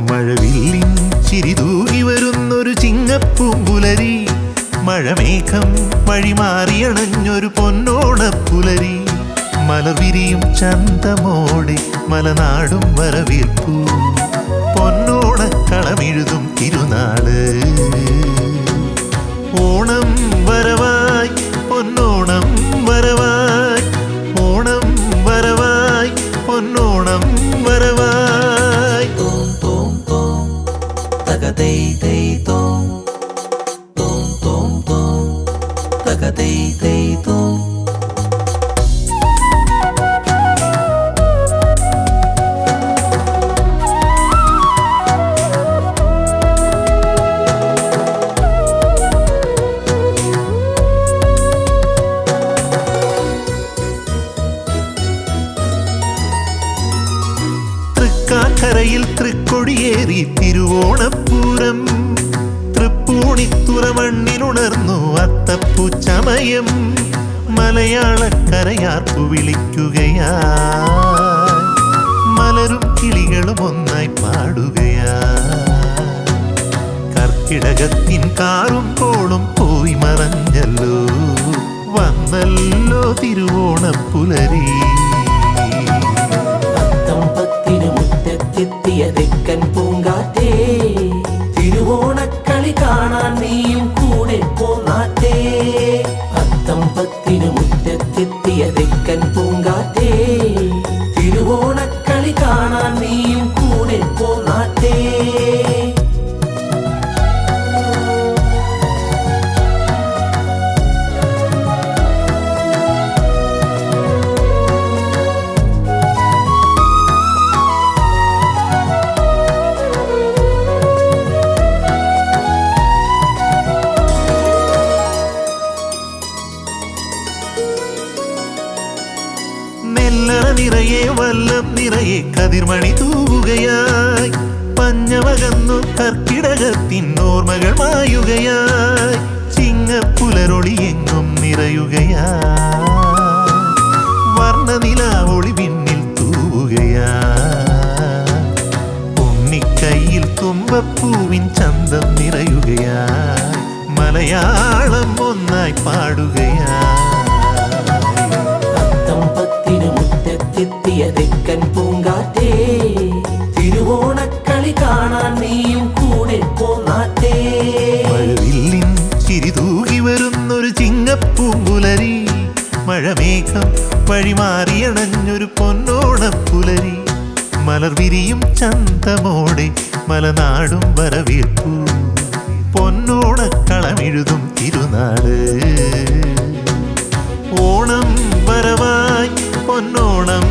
മഴവില്ലിൻ ചിരിതൂകി വരുന്നൊരു ചിങ്ങപ്പൂമ്പുലരി, മഴമേഘം വഴിമാറിയണഞ്ഞൊരു പൊന്നോണപ്പുലരി, മലവിരിയും ചന്തമോടെ മലനാടും വരവേൽപ്പൂ, പൊന്നോണക്കളമെഴുതും തിരുനാള്. ഓണം വരവായി പൊന്നോണം വരവായി, ഓണം വരവായി പൊന്നോണം വരവായി. തോം തോം തോം തകതൈ തൈ തോം, തോം തോം തോം തകതൈ തൈ തോം. തൃക്കാക്കരയിൽ തൃക്കൊടിയേറി തിരുവോണപ്പൂരം, തൃപ്പൂണിത്തുറ മണ്ണിനുണർന്നു അത്തപ്പൂച്ചമയം, മലയാളക്കരയാർപ്പു വിളിക്കുകയാ, മലരും കിളികളും ഒന്നായി പാടുകയാ. കർക്കിടകത്തിൻ കാറും കോളും പോയി മറഞ്ഞല്ലോ, വന്നല്ലോ തിരുവോണപ്പുലരി. മുറ്റത്തെത്തിയ തെക്കൻ പൂങ്കാറ്റേ, തിരുവോണക്കളി കാണാൻ നീയും കൂടെ പോന്നാറ്റേ. അത്തമ്പത്തിനു മുറ്റത്തെത്തിയ തെക്കൻ പൂങ്കാറ്റേ, തിരുവോണക്കളി കാണാൻ നീയും കൂടെ പോന്നാറ്റേ. നെല്ലറ നിറയെ വല്ലം നിറയെ കതിർമണി തൂവുകയായി, പഞ്ഞവകന്നു കർക്കിടകത്തിൻ ഓർമ്മകൾ മായുകയായി, ചിങ്ങപ്പുലരൊളി എങ്ങും നിറയുകയായി, വർണ്ണനിലാവൊളി പിന്നിൽ തൂവുകയായി, ഉണ്ണിക്കൈയിൽ തുമ്പപ്പൂവിൻ ചന്തം നിറയുകയായി, മലയാളം ഒന്നായി പാടുകയായി. മുറ്റത്തെത്തിയ തെക്കൻ പൂങ്കാറ്റേ, തിരുവോണക്കളി കാണാൻ നീയും കൂടെ പോന്നാറ്റേ. മഴവില്ലിൻ ചിരിതൂകി വരുന്നൊരു ചിങ്ങപ്പൂമ്പുലരി, മഴമേഘം വഴിമാറിയണഞ്ഞൊരു പൊന്നോണപ്പുലരി, മലർവിരിയും ചന്തമോടെ മലനാടും വരവേൽപ്പൂ, പൊന്നോണക്കളമെഴുതും തിരുനാള്. ഓണം വരവായി പൊന്നോണം